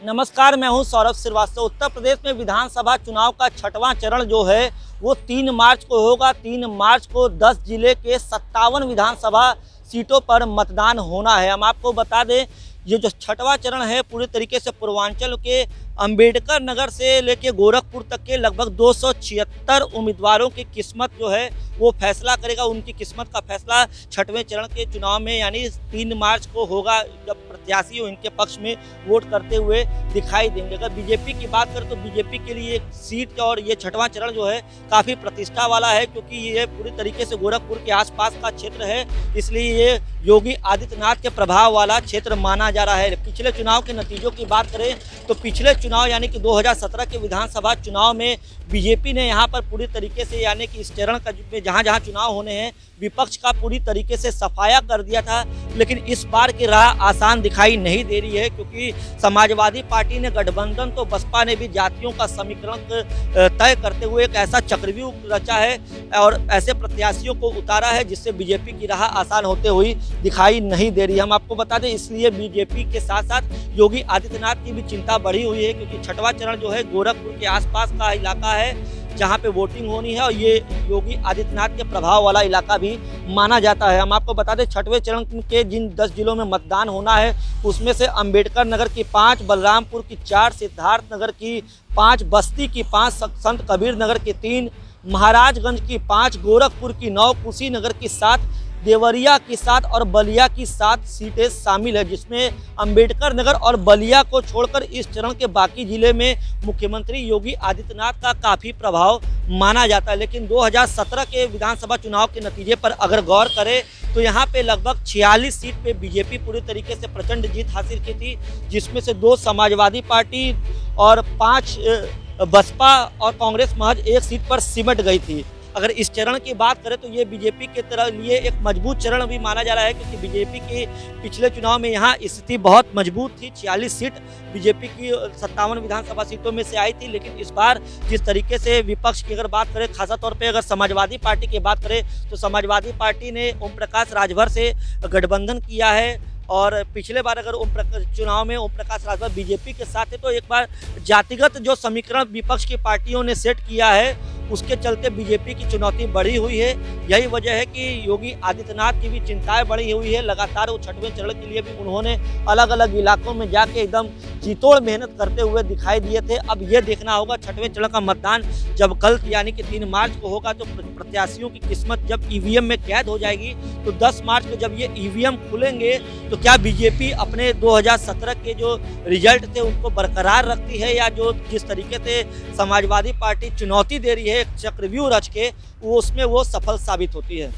नमस्कार, मैं हूं सौरभ श्रीवास्तव। उत्तर प्रदेश में विधानसभा चुनाव का छठवां चरण जो है वो 3 मार्च को होगा। 3 मार्च को 10 जिले के 57 विधानसभा सीटों पर मतदान होना है। हम आपको बता दें, ये जो छठवां चरण है पूरी तरीके से पूर्वांचल के अंबेडकर नगर से लेके गोरखपुर तक के लगभग 276 उम्मीदवारों की किस्मत जो है वो फैसला करेगा। उनकी किस्मत का फैसला छठवें चरण के चुनाव में यानी 3 मार्च को होगा, जब प्रत्याशी इनके पक्ष में वोट करते हुए दिखाई देंगे। अगर बीजेपी की बात करें तो बीजेपी के लिए सीट और ये छठवां चरण जो है काफ़ी प्रतिष्ठा वाला है, क्योंकि ये पूरी तरीके से गोरखपुर के आसपास का क्षेत्र है, इसलिए ये योगी आदित्यनाथ के प्रभाव वाला क्षेत्र माना जा रहा है। पिछले चुनाव के नतीजों की बात करें तो पिछले चुनाव यानी कि 2017 के विधानसभा चुनाव में बीजेपी ने यहाँ पर पूरी तरीके से यानी कि इस चरण का जहाँ जहाँ चुनाव होने हैं विपक्ष का पूरी तरीके से सफाया कर दिया था। लेकिन इस बार की राह आसान दिखाई नहीं दे रही है, क्योंकि समाजवादी पार्टी ने गठबंधन तो बसपा ने भी जातियों का समीकरण तय करते हुए एक ऐसा चक्रव्यूह रचा है और ऐसे प्रत्याशियों को उतारा है जिससे बीजेपी की राह आसान होते हुई दिखाई नहीं दे रही। हम आपको बता दें, इसलिए बीजेपी के साथ साथ योगी आदित्यनाथ की भी चिंता बढ़ी हुई है, क्योंकि छठवां चरण जो है गोरखपुर के आसपास का इलाका है जहां पे वोटिंग होनी है और ये योगी आदित्यनाथ के प्रभाव वाला इलाका भी माना जाता है। हम आपको बता दें, छठवें चरण के जिन 10 जिलों में मतदान होना है उसमें से अंबेडकर नगर की 5, बलरामपुर की 4, सिद्धार्थ नगर की 5, बस्ती की 5, संत कबीर नगर की 3, महाराजगंज की 5, गोरखपुर की 9, कुशीनगर की 7, देवरिया की 7 और बलिया की 7 सीटें शामिल है, जिसमें अंबेडकर नगर और बलिया को छोड़कर इस चरण के बाकी जिले में मुख्यमंत्री योगी आदित्यनाथ का काफ़ी प्रभाव माना जाता है। लेकिन 2017 के विधानसभा चुनाव के नतीजे पर अगर गौर करें तो यहाँ पे लगभग 46 सीट पे बीजेपी पूरी तरीके से प्रचंड जीत हासिल की थी, जिसमें से 2 समाजवादी पार्टी और 5 बसपा और कांग्रेस महज 1 सीट पर सिमट गई थी। अगर इस चरण की बात करें तो ये बीजेपी के तरह लिए एक मजबूत चरण भी माना जा रहा है, क्योंकि बीजेपी की पिछले चुनाव में यहाँ स्थिति बहुत मजबूत थी। 46 सीट बीजेपी की 57 विधानसभा सीटों में से आई थी, लेकिन इस बार जिस तरीके से विपक्ष की अगर बात करें, खासा तौर पे अगर समाजवादी पार्टी की बात करें तो समाजवादी पार्टी ने ओम प्रकाश राजभर से गठबंधन किया है और पिछले बार अगर चुनाव में ओम प्रकाश राजभर बीजेपी के साथ है तो एक बार जातिगत जो समीकरण विपक्ष की पार्टियों ने सेट किया है उसके चलते बीजेपी की चुनौती बढ़ी हुई है। यही वजह है कि योगी आदित्यनाथ की भी चिंताएं बढ़ी हुई है। लगातार वो छठवें चरण के लिए भी उन्होंने अलग अलग इलाकों में जाके एकदम जीतोड़ मेहनत करते हुए दिखाई दिए थे। अब ये देखना होगा छठवें चरण का मतदान जब कल यानी कि 3 मार्च को होगा तो प्रत्याशियों की किस्मत जब ईवीएम में कैद हो जाएगी तो 10 मार्च को जब ये ईवीएम खुलेंगे तो क्या बीजेपी अपने 2017 के जो रिजल्ट थे उनको बरकरार रखती है, या जो जिस तरीके से समाजवादी पार्टी चुनौती दे रही है चक्रव्यूह रच के, वो उसमें वो सफल साबित होती है।